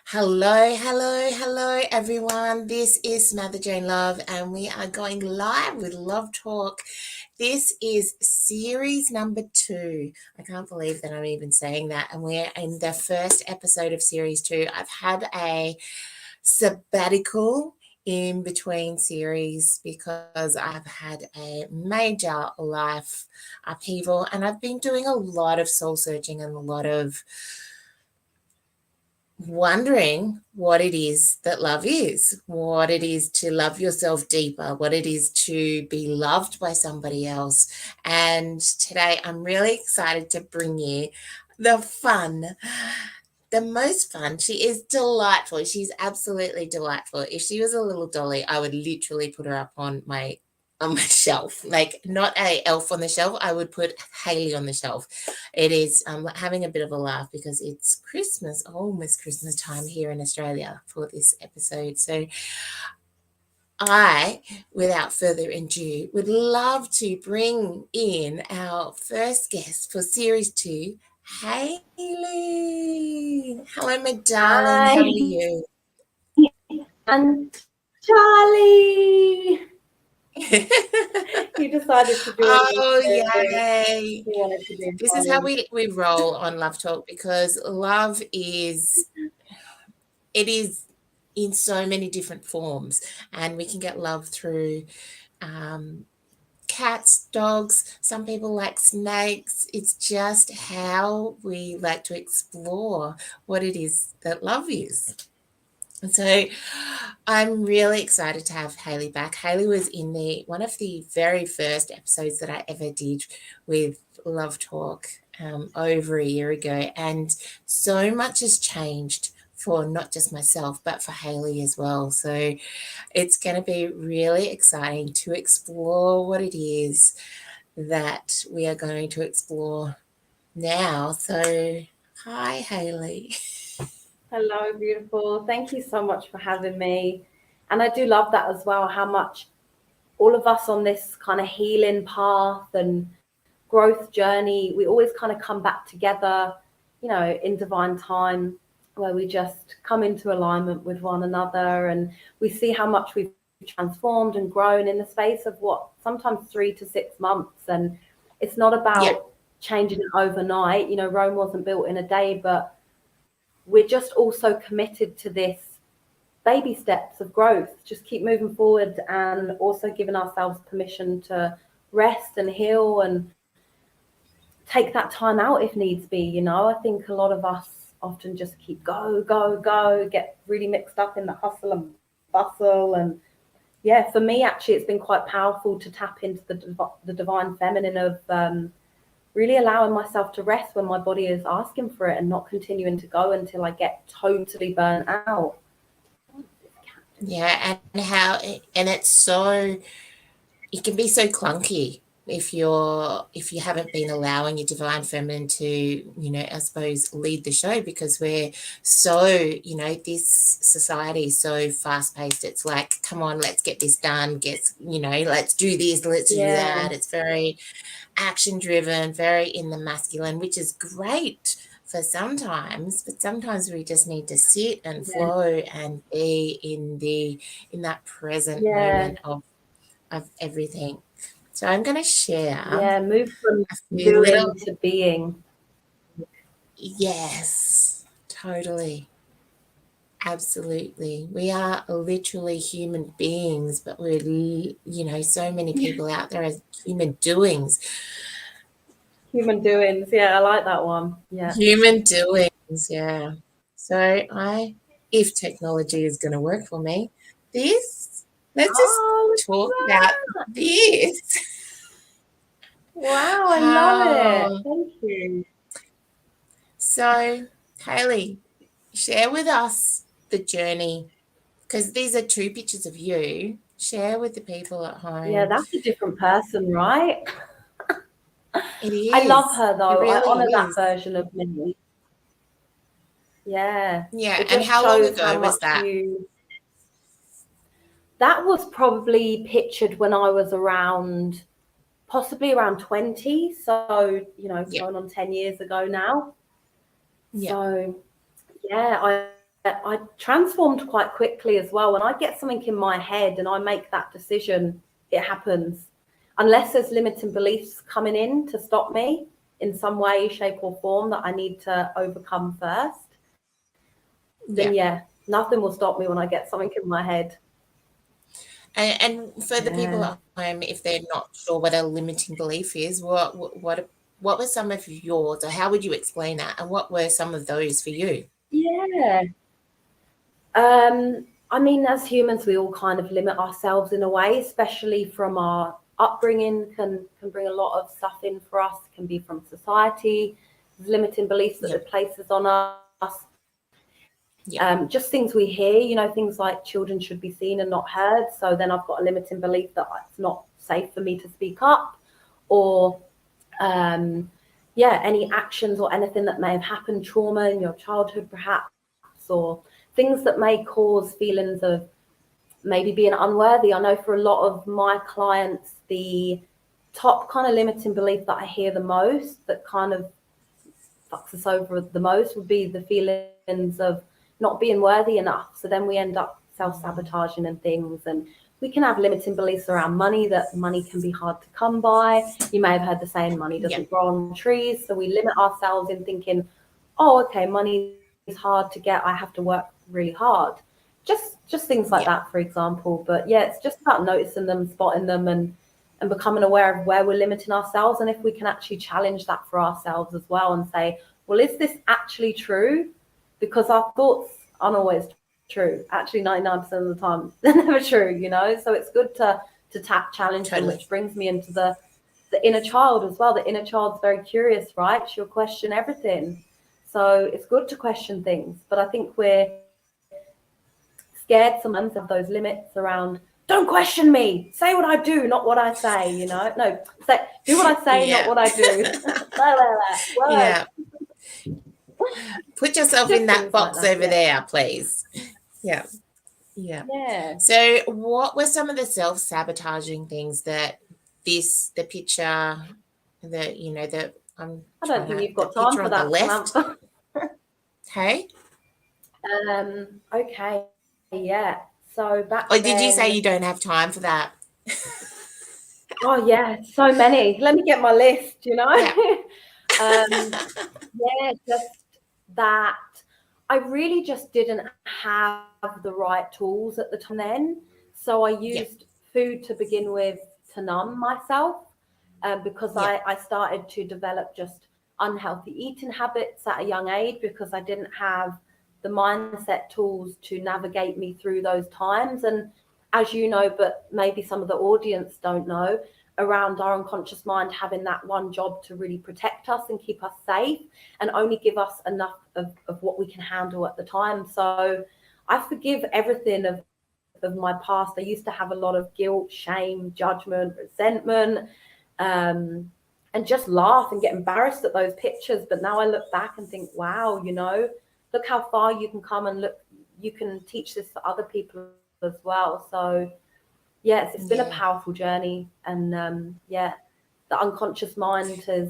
Hello, everyone. This is Samantha-Jayne Love, and we are going live with Love Talk. This is series number 2. I can't believe that I'm even saying that. And we're in the first episode of series 2. I've had a sabbatical in between series because I've had a major life upheaval, and I've been doing a lot of soul searching and a lot of wondering what it is that love is, what it is to love yourself deeper, what it is to be loved by somebody else. And today I'm really excited to bring you the fun, the most fun. She is delightful. She's absolutely delightful. If she was a little dolly, I would literally put her up on my shelf, like not a elf on the shelf. I would put Hayley on the shelf. It is having a bit of a laugh because it's Christmas, almost Christmas time here in Australia for this episode. So I, without further ado, would love to bring in our first guest for series 2, Hayley. Hello, my darling. Hi, How are you? and Charlie. You decided to join me Oh, too. yay. You wanted to be This is how fun. we roll on Love Talk, because love is, it is in so many different forms, and we can get love through cats, dogs. Some people like snakes. It's just how we like to explore what it is that love is. And so I'm really excited to have Hayley back. Hayley was in one of the very first episodes that I ever did with Love Talk over a year ago. And so much has changed for not just myself, but for Hayley as well. So it's going to be really exciting to explore what it is that we are going to explore now. So hi, Hayley. Hello, beautiful. Thank you so much for having me. And I do love that as well, how much all of us on this kind of healing path and growth journey, we always kind of come back together, in divine time, where we just come into alignment with one another and we see how much we've transformed and grown in the space of what, sometimes 3 to 6 months. And it's not Yeah. about changing it overnight. Rome wasn't built in a day, but we're just also committed to this baby steps of growth. Just keep moving forward and also giving ourselves permission to rest and heal and take that time out if needs be. I think a lot of us often just keep go, get really mixed up in the hustle and bustle. And yeah, for me, actually, it's been quite powerful to tap into the divine feminine of really allowing myself to rest when my body is asking for it and not continuing to go until I get totally burnt out. Yeah, and it's so, it can be so clunky if you haven't been allowing your divine feminine to, I suppose, lead the show, because we're so, this society is so fast paced. It's like, come on, let's get this done, let's do this, let's do Yeah, that. It's very action driven, very in the masculine, which is great for sometimes, but sometimes we just need to sit and yeah, flow and be in that present yeah, moment of everything. So I'm going to share yeah. Move from a few doing little, to being. yes, totally. Absolutely. We are literally human beings, but we're, so many people out there as human doings. Human doings. Yeah, I like that one. Yeah. Human doings, yeah. So if technology is going to work for me, let's just Oh, look talk about at that. this. Wow, I love it. How, Thank you. so Hayley, share with us the journey, because these are 2 pictures of you. Share with the people at Yeah, home. that's a different person, right? It I love is. her It though. I really honor that is. version of me. Yeah. Yeah. It And just how long shows how ago was much that? that was probably pictured when I was around, possibly around 20. So, Yeah. going on 10 years ago now. Yeah. So, yeah, I I transformed quite quickly as well. When I get something in my head and I make that decision, it happens. Unless there's limiting beliefs coming in to stop me in some way, shape, or form that I need to overcome first, then Yeah. yeah, nothing will stop me when I get something in my head. And for the people Yeah. at home, if they're not sure what a limiting belief is, what were some of yours, or how would you explain that? And what were some of those for you? Yeah. I mean, as humans, we all kind of limit ourselves in a way, especially from our upbringing, can bring a lot of stuff in for us. It can be from society, limiting beliefs that Yep. it places on us. Yep. Just things we hear, you know, things like children should be seen and not heard. So then I've got a limiting belief that it's not safe for me to speak up, or yeah, any actions or anything that may have happened, trauma in your childhood perhaps, or things that may cause feelings of maybe being unworthy. I know for a lot of my clients, the top kind of limiting belief that I hear the most, that kind of fucks us over the most, would be the feelings of not being worthy enough. So then we end up self-sabotaging and things. And we can have limiting beliefs around money, that money can be hard to come by. You may have heard the saying, money Yep. doesn't grow on trees. So we limit ourselves in thinking, oh, okay, money's hard to get, I have to work really hard. Just things like that, Yep. for example. But yeah, it's just about noticing them, spotting them, and becoming aware of where we're limiting ourselves, and if we can actually challenge that for ourselves as well and say, well, is this actually true? Because our thoughts aren't always true. Actually, 99% of the time, they're never true, you know? So it's good to challenge them, which Totally. brings me into the inner child as well. The inner child's very curious, right? She'll question everything. So it's good to question things. But I think we're scared sometimes of those limits around, don't question me, say what I do, not what I say, you know? No, say, do what I say, not Yeah. what I do. Words. Yeah. Put yourself in Just that things like box that, over yeah. there, please. Yeah. Yeah. Yeah. So, what were some of the self-sabotaging things that the picture, the I'm I trying don't think to you've the got time picture for on the that, left. Samantha. Hey, Okay, yeah. So back or did you say then, you don't have time for that? oh yeah, so many. Let me get my list, you know? Yeah. um, yeah, just that I really just didn't have the right tools at the time then. So I Yeah. used food to begin with to numb myself, because Yeah. I started to develop just unhealthy eating habits at a young age, because I didn't have the mindset tools to navigate me through those times. And as you know, but maybe some of the audience don't know, around our unconscious mind having that one job to really protect us and keep us safe, and only give us enough of what we can handle at the time. So I forgive everything of my past. I used to have a lot of guilt, shame, judgment, resentment, um, and just laugh and get embarrassed at those pictures. But now I look back and think, wow, you know, look how far you can come, and look, you can teach this to other people as well. So yes, it's been a Yeah. powerful journey. And yeah, the unconscious mind has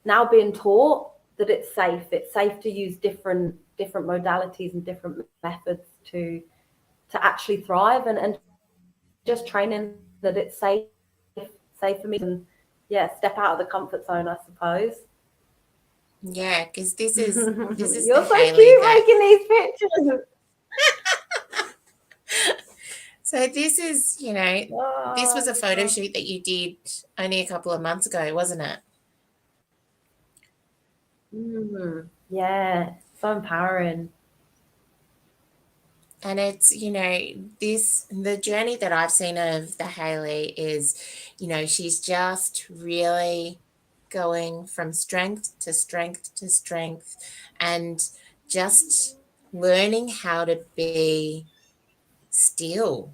now been taught that it's safe. It's safe to use different modalities and different methods to actually thrive, and just training that it's safe for me to, yeah, step out of the comfort zone, I suppose. Yeah, because this is You're the so Hayley cute that. making these pictures. So this is, this Oh, was a photo yeah. shoot that you did only a couple of months ago, wasn't it? Yeah, so empowering. And it's, the journey that I've seen of the Hayley is, she's just really going from strength to strength to strength, and just learning how to be still,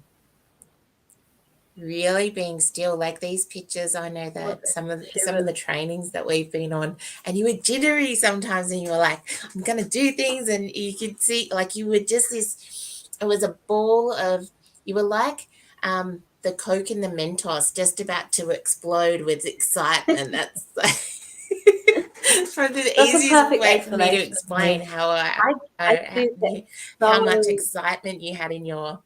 really being still. Like these pictures, I know Was that it? some of the Shivers. trainings that we've been on, and you were jittery sometimes, and you were like, I'm gonna do things, and you could see like you were just this. It was a ball of, you were like the Coke and the Mentos just about to explode with excitement. That's like, For the That's a easiest perfect way for me to explanation of explain me. I do get how much so excitement you had in your,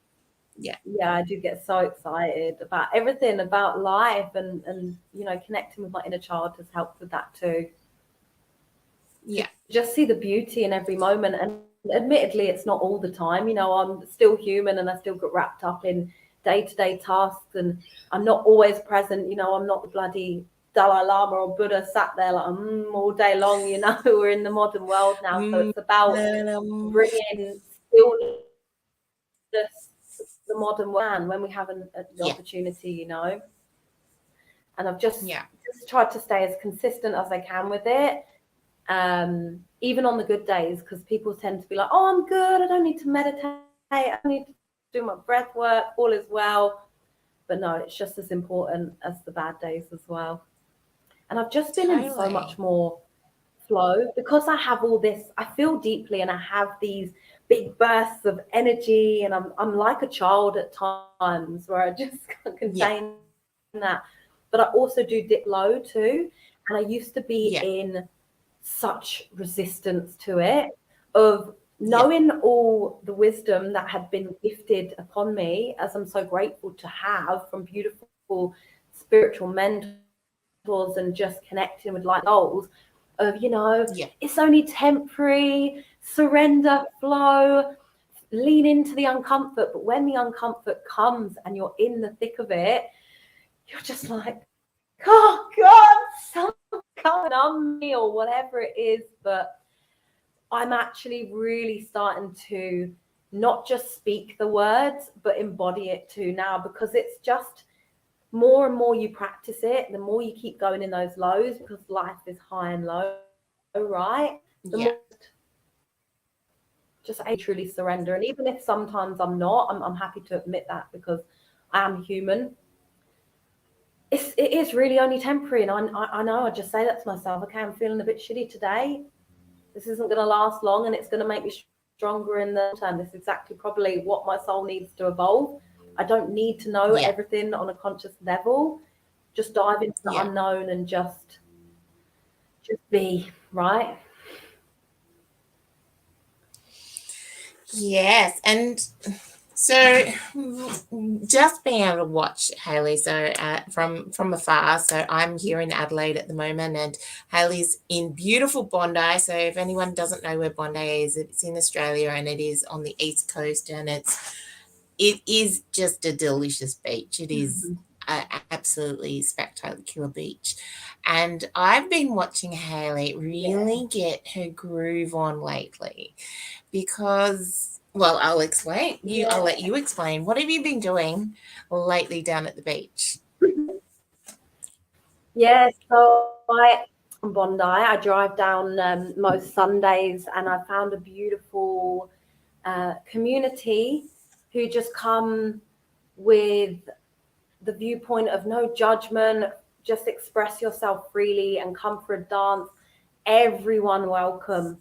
yeah, yeah, I do get so excited about everything about life, and connecting with my inner child has helped with that too. To yeah, just see the beauty in every moment. And admittedly, it's not all the time. I'm still human and I still get wrapped up in day-to-day tasks, and I'm not always present. I'm not the bloody Dalai Lama or Buddha sat there like all day long. We're in the modern world now, so mm, it's about um, bringing stillness to the modern world when we have the yeah, opportunity. And I've just yeah, tried to stay as consistent as I can with it, even on the good days, because people tend to be like, oh, I'm good, I don't need to meditate, I don't need to do my breath work, all is well. But no, it's just as important as the bad days as well. And I've just been in so much totally. more flow because I have all this, I feel deeply and I have these big bursts of energy, and I'm like a child at times where I just can't Yeah, contain that. But I also do dip low too. And I used to be yeah, in such resistance to it, of yeah, knowing all the wisdom that had been gifted upon me, as I'm so grateful to have from beautiful spiritual mentors and just connecting with light goals of, yeah, it's only temporary, surrender, flow, lean into the uncomfort. But when the uncomfort comes and you're in the thick of it, you're just like, oh God, something coming on me or whatever it is. But I'm actually really starting to not just speak the words, but embody it too now, because it's just more and more you practice it, the more you keep going in those lows, because life is high and low, right? The yeah, more just I truly surrender. And even if sometimes I'm not, I'm happy to admit that, because I am human. It is really only temporary. And I know I just say that to myself. Okay, I'm feeling a bit shitty today. This isn't going to last long, and it's going to make me stronger in the long term. This is exactly probably what my soul needs to evolve. I don't need to know yeah, everything on a conscious level. Just dive into the yeah. unknown and just be, right? Yes, and so just being able to watch Hayley, so from afar. So I'm here in Adelaide at the moment, and Hayley's in beautiful Bondi. So if anyone doesn't know where Bondi is, it's in Australia, and it is on the east coast, and it is just a delicious beach. It is an absolutely spectacular beach. And I've been watching Hayley Yeah. really get her groove on lately because, well, I'll explain. I'll let Yeah. you explain. What have you been doing lately down at the beach? Yeah. So from Bondi, I drive down most Sundays, and I found a beautiful community who just come with the viewpoint of no judgment, just express yourself freely and come for a dance. Everyone welcome.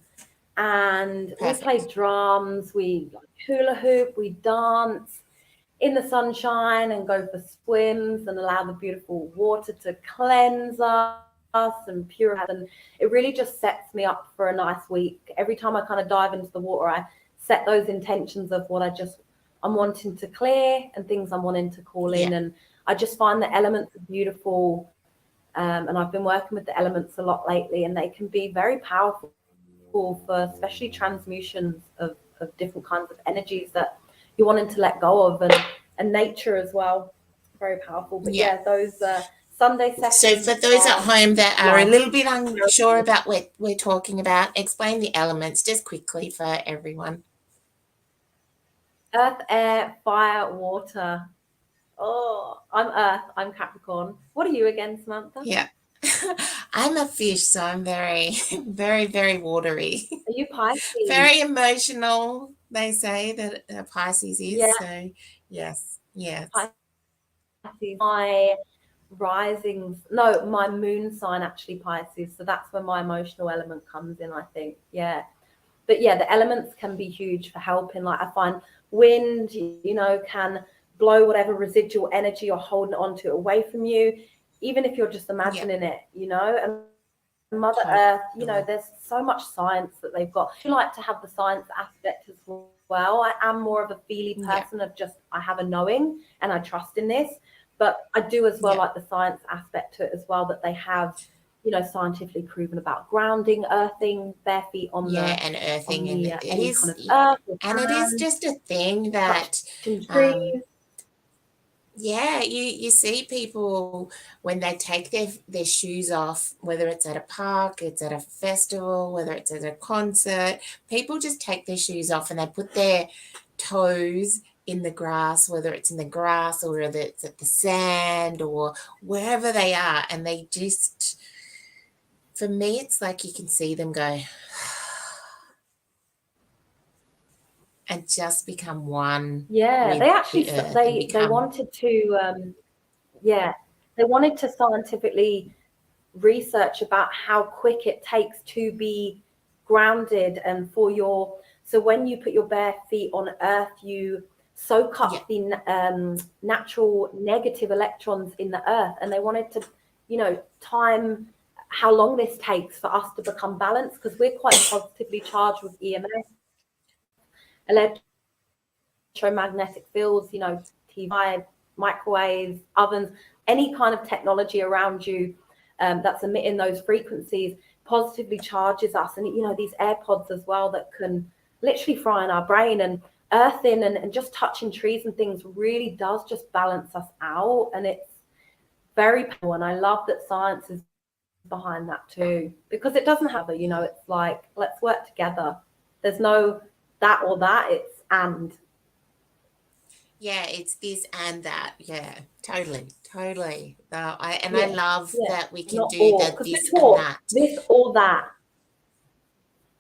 And we play Perfect. drums, we hula hoop, we dance in the sunshine and go for swims and allow the beautiful water to cleanse us and purify us. And it really just sets me up for a nice week. Every time I kind of dive into the water, I set those intentions of what I'm wanting to clear and things I'm wanting to call Yeah. in. And I just find the elements are beautiful. And I've been working with the elements a lot lately, and they can be very powerful for especially transmusions of different kinds of energies that you're wanting to let go of, and nature as well. Very powerful. But Yeah. yeah, those Sunday So sessions for those at are home that are a life little bit unsure therapy. about what we're talking about, explain the elements just quickly for everyone. Earth, air, fire, water. Oh, I'm Earth. I'm Capricorn. What are you again, Samantha? Yeah. I'm a fish, so I'm very, very, very watery. Are you Pisces? Very emotional, they say that Pisces Yeah, is. So, yes, yes. Pisces. My risings, no, my moon sign actually Pisces. So that's where my emotional element comes in, I think. Yeah. But yeah, the elements can be huge for helping. Like I find wind, can blow whatever residual energy you're holding on to away from you, even if you're just Yeah, imagining it, and Mother Earth, you know, Totally. there's so much science that they've got. I like to have the science aspect as well. I am more of a feely Yeah. person of just, I have a knowing and I trust in this. But I do as well Yeah. like the science aspect to it as well, that they have, you know, scientifically proven about grounding, earthing, bare feet Yeah, and earthing, and it any kind is, of earth or and it is sand, just a thing that, touching um, trees. yeah, you see people when they take their shoes off, whether it's at a park, it's at a festival, whether it's at a concert, people just take their shoes off and they put their toes in the grass, whether it's in the grass or whether it's at the sand or wherever they are, and they just, for me, it's like you can see them go and just become one Yeah, with they actually the earth and they become, wanted to yeah, they wanted to scientifically research about how quick it takes to be grounded and for your, so when you put your bare feet on earth, you soak yeah, up the natural negative electrons in the earth, and they wanted to, you know, time how long this takes for us to become balanced, because we're quite positively charged with EMF, electromagnetic fields, you know, TV, microwaves, ovens, any kind of technology around you that's emitting those frequencies positively charges us. And, you know, these AirPods as well that can literally fry in our brain, and earthing and just touching trees and things really does just balance us out. And it's very powerful. And I love that science is behind that too, because it doesn't have a, you know, it's like, let's work together. There's no that or that, it's and. yeah, it's this and that. Yeah, totally, totally. I Yeah, love yeah, that we can not do or, the because we're this and taught that. this or that.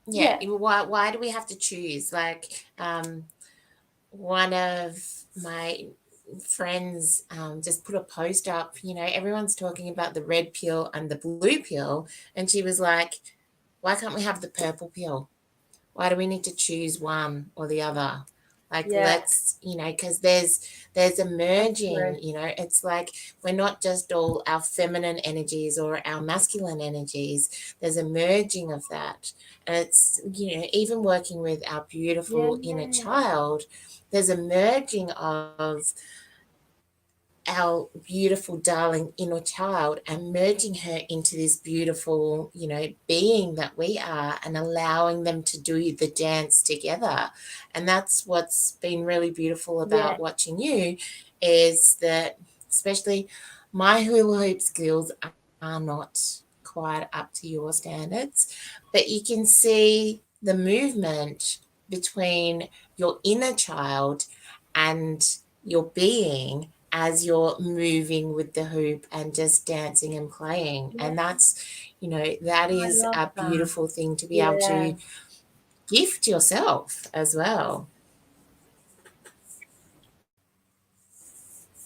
Yeah, Yeah, why do we have to choose? Like, one of my friends just put a post up. Everyone's talking about the red pill and the blue pill, and she was like, "Why can't we have the purple pill? Why do we need to choose one or the other? Like, yeah, let's, because there's a I merging. agree. It's like we're not just all our feminine energies or our masculine energies. There's a merging of that, and it's, even working with our beautiful inner Yeah, child, there's a merging of our beautiful darling inner child and merging her into this beautiful being that we are, and allowing them to do the dance together. And that's what's been really beautiful yeah, about watching you, is that, especially, my hula hoop skills are not quite up to your standards, but you can see the movement between your inner child and your being as you're moving with the hoop and just dancing and playing. yeah. And that's, that I is love a that. beautiful thing to be able Yeah, to gift yourself as well.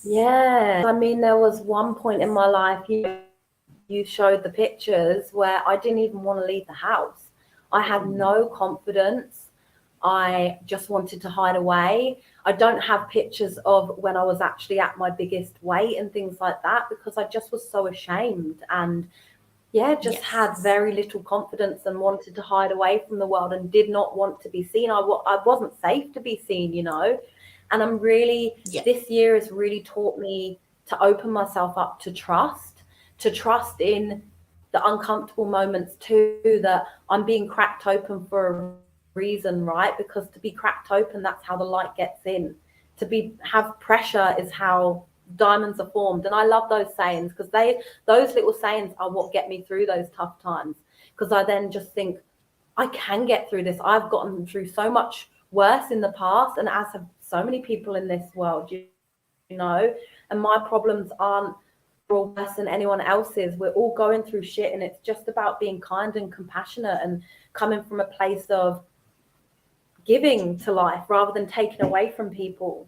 yeah. I mean, there was one point in my life, you showed the pictures where I didn't even want to leave the house. I had no confidence. I just wanted to hide away. I don't have pictures of when I was actually at my biggest weight and things like that, because I just was so ashamed, and yeah, just had Yes. very little confidence and wanted to hide away from the world and did not want to be seen. I wasn't safe to be seen, you know. And I'm really, Yeah. this year has really taught me to open myself up to trust in the uncomfortable moments too, that I'm being cracked open for a reason, right? Because to be cracked open, that's how the light gets in. To be have pressure is how diamonds are formed. And I love those sayings, because those little sayings are what get me through those tough times, because I then just think I can get through this. I've gotten through so much worse in the past, and as have so many people in this world, and my problems aren't or worse than anyone else's. We're all going through shit, and it's just about being kind and compassionate and coming from a place of giving to life rather than taking away from people.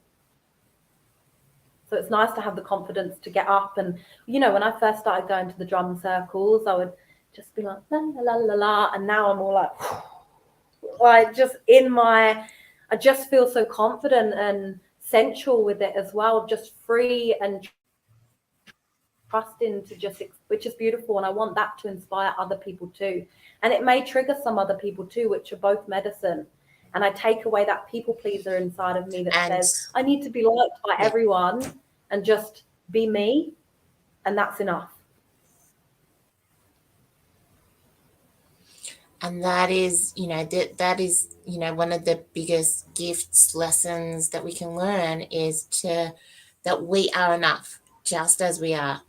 So it's nice to have the confidence to get up. And, when I first started going to the drum circles, I would just be like, la, la, la, la, la. And now I'm all like, like just I just feel so confident and sensual with it as well, just free and trusting trusting to just, which is beautiful. And I want that to inspire other people too. And it may trigger some other people too, which are both medicine. And I take away that people pleaser inside of me that And says, I need to be liked by yeah, everyone and just be me. And that's enough. and that is, that is, one of the biggest gifts, lessons that we can learn is that we are enough just as we are,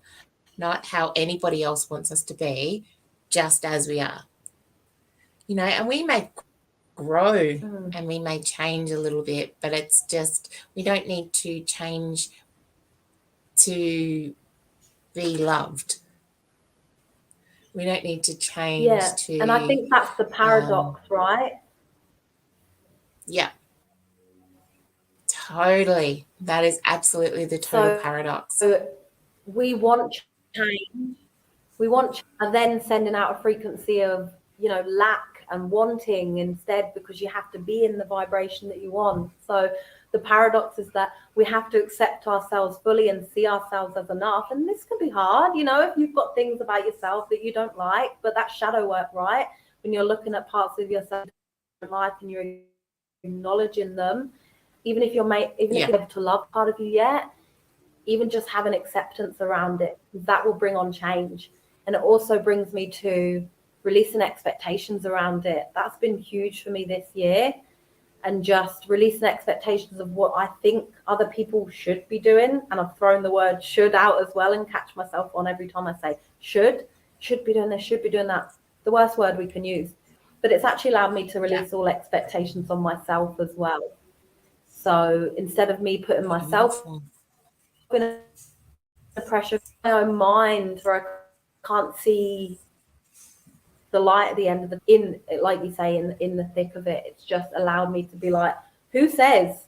not how anybody else wants us to be, just as we are. And we may grow and we may change a little bit, but it's just, we don't need to change to be loved. We don't need to change Yeah. And I to, think that's the paradox, right? yeah, totally. That is absolutely the total So paradox. we want change. We want, and then sending out a frequency of, lack and wanting instead, because you have to be in the vibration that you want. So the paradox is that we have to accept ourselves fully and see ourselves as enough. And this can be hard, if you've got things about yourself that you don't like, but that's shadow work, right? When you're looking at parts of yourself you don't like and you're acknowledging them, even if Yeah, you're able to love part of you yet, even just having acceptance around it, that will bring on change. And it also brings me to releasing expectations around it. That's been huge for me this year. And just releasing expectations of what I think other people should be doing. And I've thrown the word should out as well and catch myself on every time I say should be doing this, should be doing that. The worst word we can use. But it's actually allowed me to yeah, release all expectations on myself as well. So instead of me putting myself beautiful. in a pressure, my own mind where I can't see the light at the end of in, like you say, in the thick of it. It's just allowed me to be like, who says,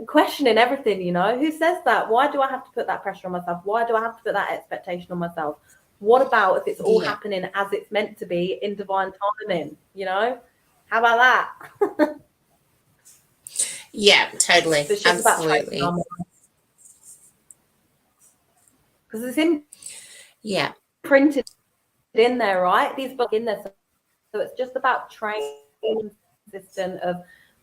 questioning everything, who says that? Why do I have to put that pressure on myself? Why do I have to put that expectation on myself? What about if it's all Yeah, happening as it's meant to be in divine timing? How about that? yeah, totally, So it's just about training our absolutely. mind, because it's Yeah, imprinted in there, right? These books in there. So it's just about training consistent of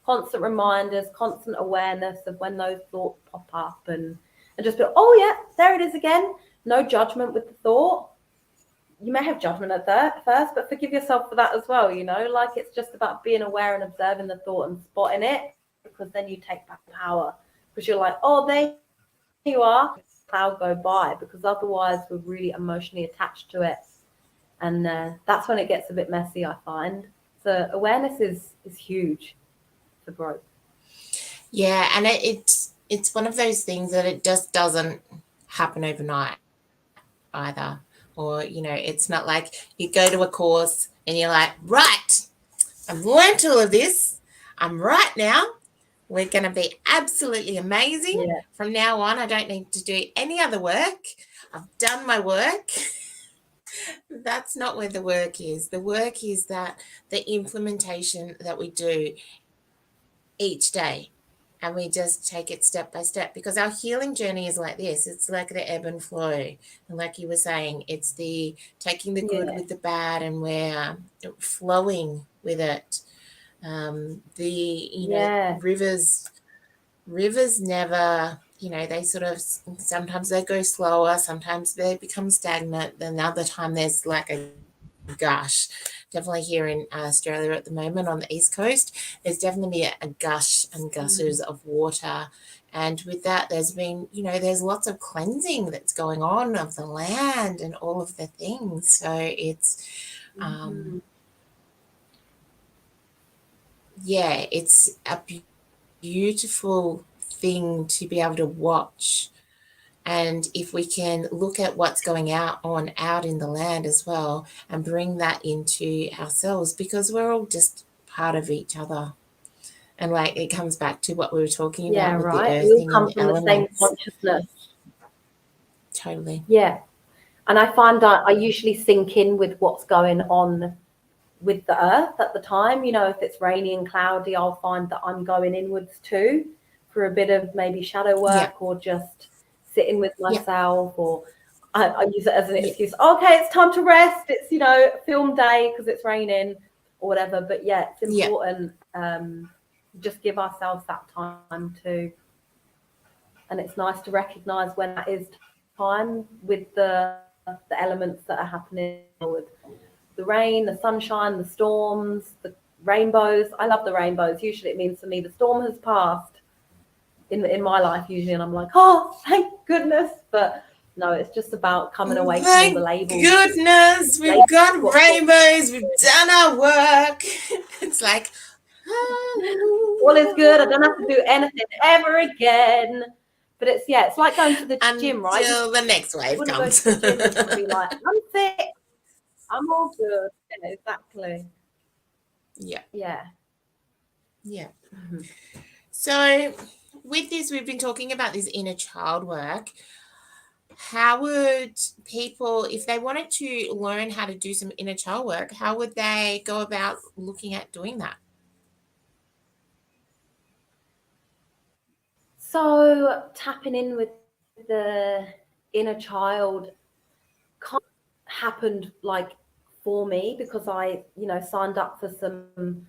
constant reminders, constant awareness of when those thoughts pop up, and just be, oh yeah, there it is again. No judgment with the thought. You may have judgment at that first, but forgive yourself for that as well. Like it's just about being aware and observing the thought and spotting it, because then you take back power, because you're like, oh, there you are. Cloud go by, because otherwise we're really emotionally attached to it, and that's when it gets a bit messy, I find. So awareness is huge for growth. yeah, and it's one of those things that it just doesn't happen overnight either. Or, it's not like you go to a course and you're like, right, I've learned all of this. I'm right now. We're going to be absolutely amazing. Yeah, From now on, I don't need to do any other work. I've done my work. That's not where the work is. The work is that the implementation that we do each day, and we just take it step by step, because our healing journey is like this. It's like the ebb and flow, and like you were saying, it's the taking the good yeah, with the bad, and we're flowing with it. The yeah. rivers never, they sort of, sometimes they go slower, sometimes they become stagnant, then other time there's like a gush. Definitely here in Australia at the moment on the east coast, there's definitely a gush and gushes of water. And with that, there's been, there's lots of cleansing that's going on of the land and all of the things. So it's, um, Mm-hmm. yeah, it's a beautiful thing to be able to watch. And if we can look at what's going out in the land as well, and bring that into ourselves, because we're all just part of each other. And like it comes back to what we were talking Yeah, about with the right. We all earthing and come the from the same elements. consciousness. Totally. Yeah. And I find I usually sink in with what's going on with the earth at the time. If it's rainy and cloudy, I'll find that I'm going inwards too for a bit of maybe shadow Yeah. work, or just sitting with Yeah. myself, or I use it as an excuse. Okay, it's time to rest. It's, film day because it's raining or whatever. But yeah, it's Yeah. important. Just give ourselves that time to, and it's nice to recognize when that is time with the elements that are happening, with the rain, the sunshine, the storms, the rainbows. I love the rainbows. Usually it means for me the storm has passed in my life usually, and I'm like, oh, thank goodness. But no, it's just about coming away from all the Thank labels. goodness we've got rainbows. We've done our work. It's like, all is good. I don't have to do anything ever again. But it's like going to the gym, right? Until the next wave You comes. go to the gym and be like, I'm fit, I'm all good. Yeah, exactly. Yeah. Yeah. Yeah. Mm-hmm. So with this, we've been talking about this inner child work. How would people, if they wanted to learn how to do some inner child work, how would they go about looking at doing that? So tapping in with the inner child kind of happened like for me because I, signed up for some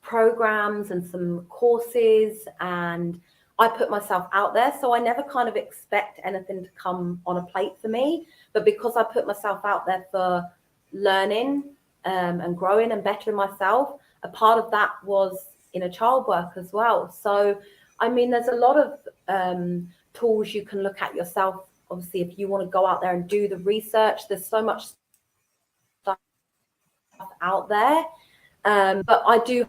programs and some courses, and I put myself out there. So I never kind of expect anything to come on a plate for me. But because I put myself out there for learning and growing and bettering myself, a part of that was inner child work as well. So, I mean, there's a lot of tools you can look at yourself. Obviously, if you want to go out there and do the research, there's so much stuff out there. But I do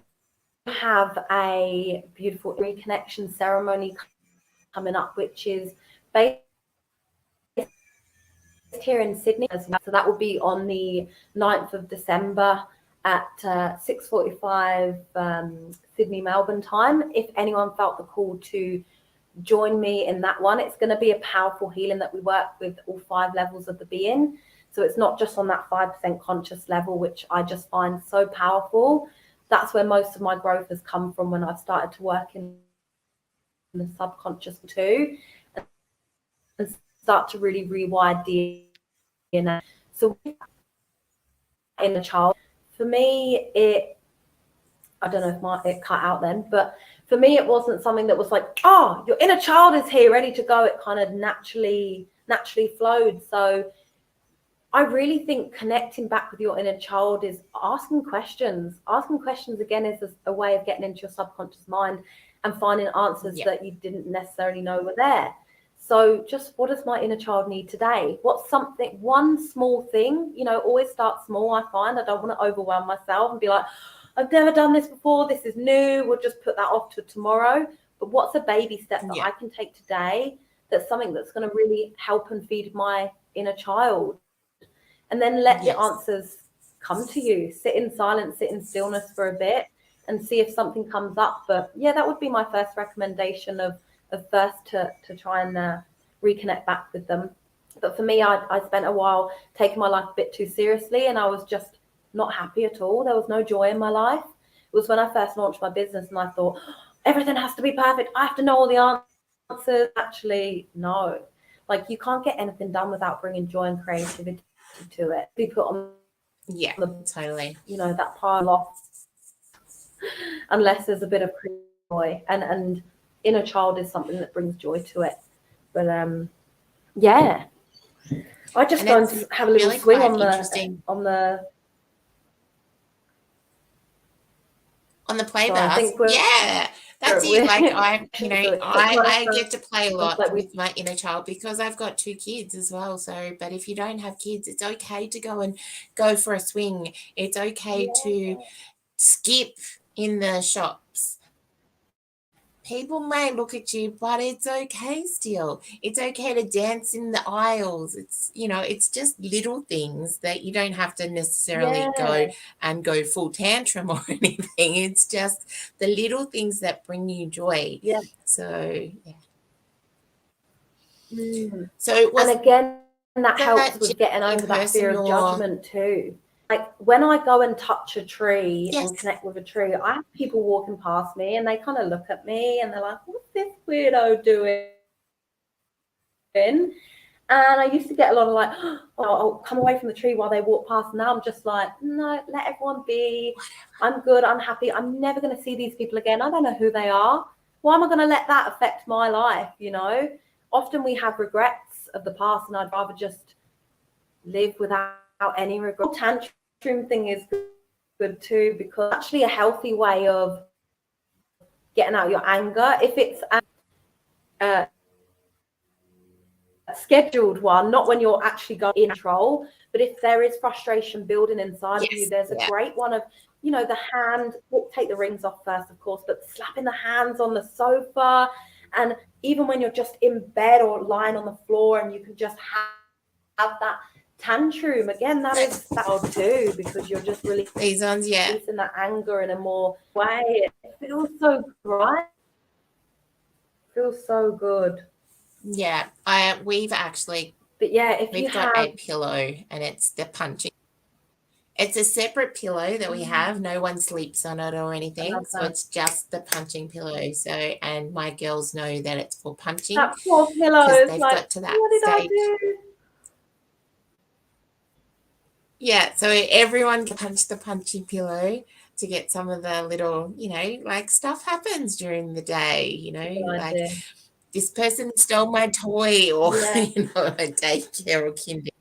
have a beautiful reconnection ceremony coming up, which is based here in Sydney as well. So that will be on the 9th of December at 6:45 Sydney Melbourne time. If anyone felt the call to join me in that one, it's going to be a powerful healing that we work with all 5 levels of the being. So it's not just on that 5% conscious level, which I just find so powerful. That's where most of my growth has come from, when I've started to work in the subconscious too, and start to really rewire DNA. So in a child, for me, I don't know if it cut out then, but for me, it wasn't something that was like, oh, your inner child is here, ready to go. It kind of naturally flowed. So I really think connecting back with your inner child is asking questions. Asking questions, again, is a way of getting into your subconscious mind and finding answers that you didn't necessarily know were there. So just, what does my inner child need today? What's something, one small thing, always start small, I find. I don't want to overwhelm myself and be like, I've never done this before, this is new, we'll just put that off to tomorrow. But what's a baby step that I can take today that's something that's going to really help and feed my inner child? And then let the answers come to you. Sit in silence, sit in stillness for a bit and see if something comes up. But yeah, that would be my first recommendation of first to try and reconnect back with them. But for me, I spent a while taking my life a bit too seriously, and I was just not happy at all. There was no joy in my life. It was when I first launched my business and I thought, everything has to be perfect. I have to know all the answers. Actually, no. Like, you can't get anything done without bringing joy and creativity to it. Be put on totally. That pile off, unless there's a bit of joy, and inner child is something that brings joy to it. But yeah, I just go and have a little really swing on the play so bus. Yeah, that's it. Like, I get to play a lot with my inner child because I've got 2 kids as well. So, but if you don't have kids, it's okay to go for a swing. It's okay to skip in the shops. People may look at you, but it's okay still. It's okay to dance in the aisles. It's just little things that you don't have to necessarily go full tantrum or anything. It's just the little things that bring you joy. Yeah. So, yeah. So and again, that helps with getting over that fear of judgment too. Like, when I go and touch a tree and connect with a tree, I have people walking past me and they kind of look at me and they're like, what's this weirdo doing? And I used to get a lot of like, oh, I'll come away from the tree while they walk past. Now I'm just like, no, let everyone be. I'm good. I'm happy. I'm never going to see these people again. I don't know who they are. Why am I going to let that affect my life? You know, often we have regrets of the past, and I'd rather just live without any regret. The tantrum thing is good too, because it's actually a healthy way of getting out your anger. If it's a scheduled one, not when you're actually going in control, but if there is frustration building inside of you, Yes. there's a Yeah. great one of, you know, the hand, we'll take the rings off first, of course, but slapping the hands on the sofa. And even when you're just in bed or lying on the floor and you can just have that tantrum again, that is that too, because you're just really These ones, yeah. releasing that anger in a more way. It feels so right. It feels so good. Yeah. We've actually But yeah, if you we've got have a pillow, and it's the punching. It's a separate pillow that we have. No one sleeps on it or I anything. love So that. it's just the punching pillow. So, and my girls know that it's for punching That poor pillow because is they've like, got to that what did I stage. do? Yeah. So everyone can punch the punching pillow to get some of the little, like stuff happens during the day, Good like idea. this person stole my toy or, Yeah. a daycare or kinder.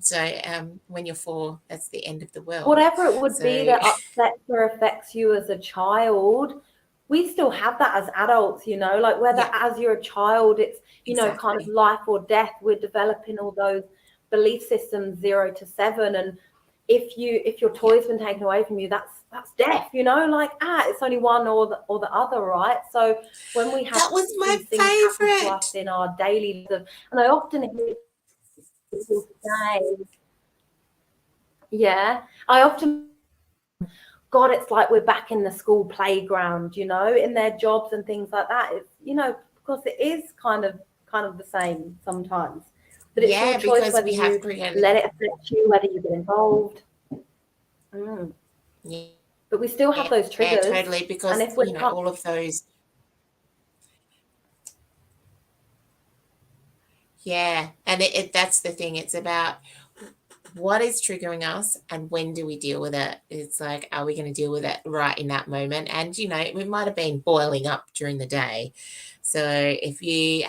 So when you're 4, that's the end of the world. Whatever it would be So that upsets or affects you as a child, we still have that as adults, you know, like whether yeah, as you're a child, it's, you know, kind of exactly. life or death. We're developing all those belief systems 0 to 7. And if your Yeah. toy's been taken away from you, that's death, you know, like it's only one or the other, right? So when we have That was my these things happen to us favorite. in our daily lives, and I often hear people say, yeah, I often, God, it's like we're back in the school playground, you know, in their jobs and things like that. It's, you know, because it is kind of the same sometimes. But it's your Yeah, choice because whether we have you created. let it affect you, whether you get involved. Mm. But we still have Yeah, those yeah, triggers. totally. And Because if we're all of those. Yeah, and that's the thing. It's about what is triggering us and when do we deal with it. It's like, are we going to deal with it right in that moment? And it might have been boiling up during the day. So if you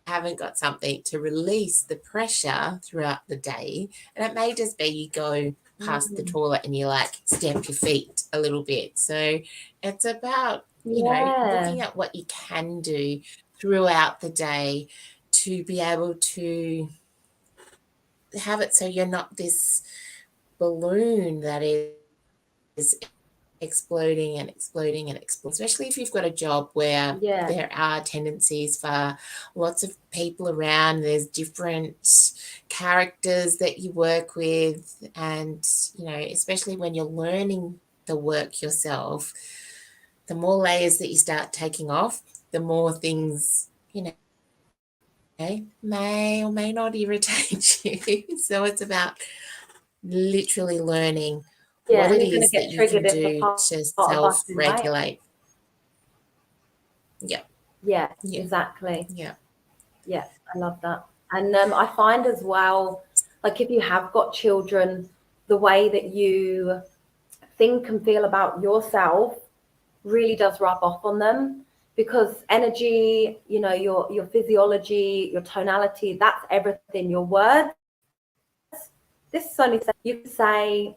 haven't got something to release the pressure throughout the day, and it may just be you go past the mm, toilet and you like stamp your feet a little bit. So it's about, yeah, looking at what you can do throughout the day to be able to have it so you're not this balloon that is exploding and exploding and exploding, especially if you've got a job where yeah, there are tendencies for lots of people around. There's different characters that you work with, and especially when you're learning the work yourself, the more layers that you start taking off, the more things may or may not irritate you. So it's about literally learning yeah. what And it you're going to is that get you can triggered if the do part to of us is right. self-regulate. Yeah, Yeah, yeah, exactly. yeah. Yeah, I love that. And I find as well, like if you have got children, the way that you think and feel about yourself really does rub off on them, because energy, you know, your physiology, your tonality, that's everything. Your words, this is only, you can say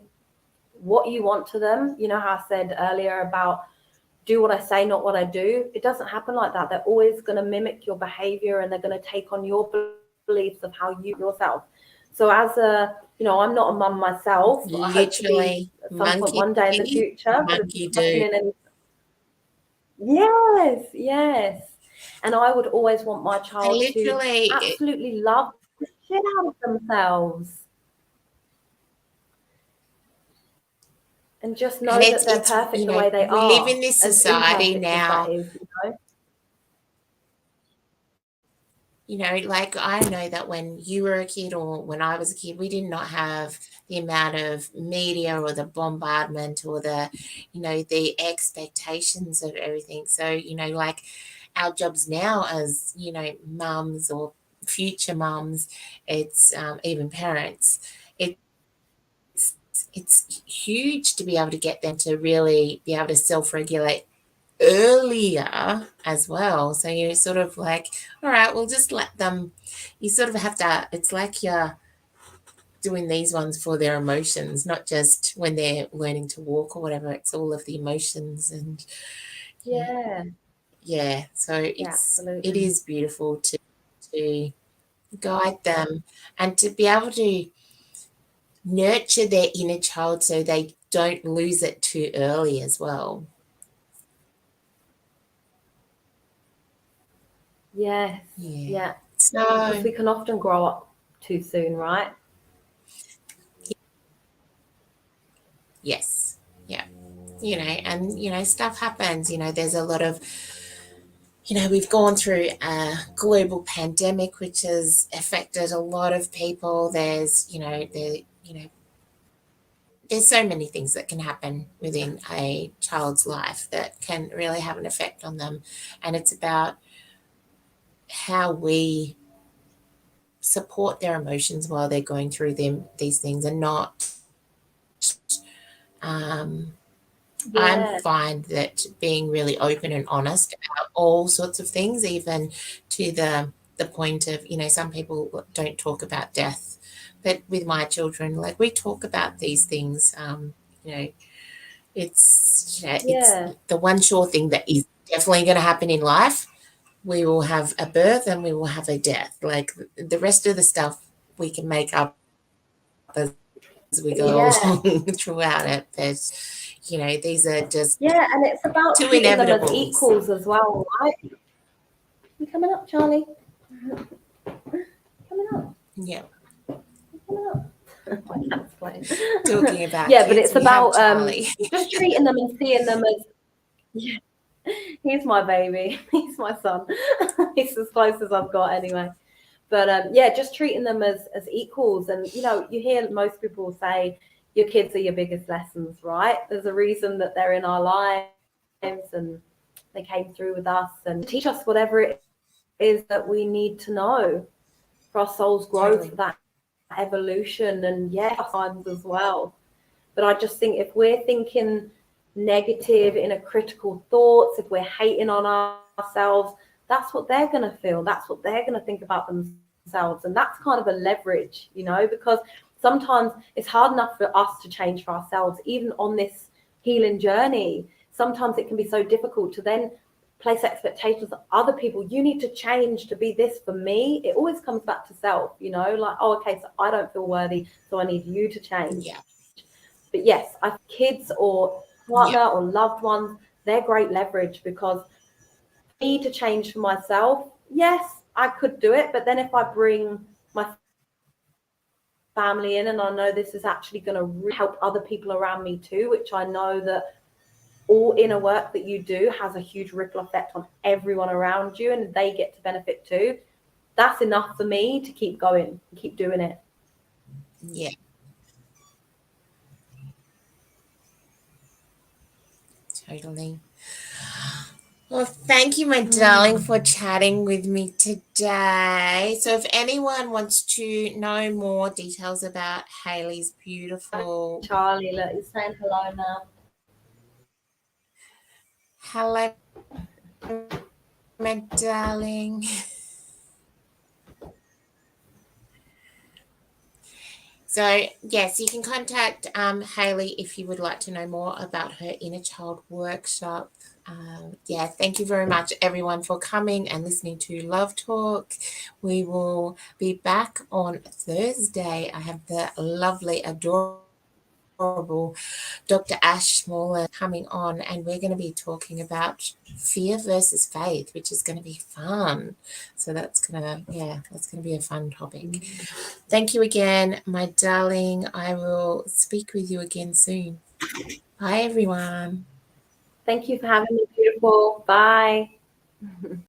what you want to them. You know how I said earlier about do what I say, not what I do. It doesn't happen like that. They're always going to mimic your behavior, and they're going to take on your beliefs of how you yourself. So as a, you know, I'm not a mum myself. I hope to be Literally, at some point monkey one day in the see, future, but monkey not do. in any. Yes, yes. And I would always want my And child to literally, absolutely love the shit out of themselves and just and know that it's they're it's perfect the way they we live in are, this as society imperfect as that now. is, you know? Like I know that when you were a kid or when I was a kid, we did not have the amount of media or the bombardment or the expectations of everything. So, like our jobs now as, mums or future mums, it's even parents. It's huge to be able to get them to really be able to self-regulate earlier as well. So you're sort of like, all right, we'll just let them. You sort of have to. It's like you're doing these ones for their emotions, not just when they're learning to walk or whatever. It's all of the emotions and Yeah, yeah. So yeah, it absolutely. is beautiful to guide them and to be able to nurture their inner child so they don't lose it too early as well. Yes, Yeah. yeah, because So, we can often grow up too soon, right? yes. Yeah. And, stuff happens. There's a lot of, we've gone through a global pandemic, which has affected a lot of people. There's so many things that can happen within a child's life that can really have an effect on them. And it's about how we support their emotions while they're going through these things and not um, I'm Yeah, find that being really open and honest about all sorts of things, even to the point of, some people don't talk about death, but with my children, like we talk about these things. You know, it's yeah, the one sure thing that is definitely going to happen in life. We will have a birth and we will have a death. Like the rest of the stuff we can make up as we go yeah, along throughout it. But, these are just yeah. And it's about two treating them as inevitables. equals as well, right? You coming up, Charlie? Coming up, Yeah. coming up. My cat's playing. Talking about Yeah, but kids, it's we have about Charlie. just treating them and seeing them as. Yeah, he's my baby. He's my son. He's as close as I've got anyway. But yeah, just treating them as equals. And you hear most people say your kids are your biggest lessons, right? There's a reason that they're in our lives and they came through with us and teach us whatever it is that we need to know for our soul's growth, Totally. for that evolution, and yeah, times as well. But I just think if we're thinking negative, in a critical thoughts, if we're hating on ourselves, that's what they're going to feel. That's what they're going to think about themselves. And that's kind of a leverage, because sometimes it's hard enough for us to change for ourselves, even on this healing journey. Sometimes it can be so difficult to then place expectations on other people. You need to change to be this for me. It always comes back to self, like, oh, okay, so I don't feel worthy, so I need you to change. Yeah. But yes, I kids or partner Yeah. or loved ones, they're great leverage because for me to change for myself, yes, I could do it. But then if I bring my family in and I know this is actually going to really help other people around me too, which I know that all inner work that you do has a huge ripple effect on everyone around you and they get to benefit too. That's enough for me to keep going and keep doing it. Yeah. Totally. Well, thank you, my darling, Mm. for chatting with me today. So, if anyone wants to know more details about Hayley's beautiful, Charlie, look, he's saying hello now. hello, my darling. So, yes, you can contact Hayley if you would like to know more about her inner child workshop. Yeah, thank you very much, everyone, for coming and listening to Love Talk. We will be back on Thursday. I have the lovely, adorable Dr. Ash Small coming on, and we're going to be talking about fear versus faith, which is going to be fun. So that's going to be a fun topic. Thank you again, my darling. I will speak with you again soon. Bye, everyone. Thank you for having me, beautiful. Bye.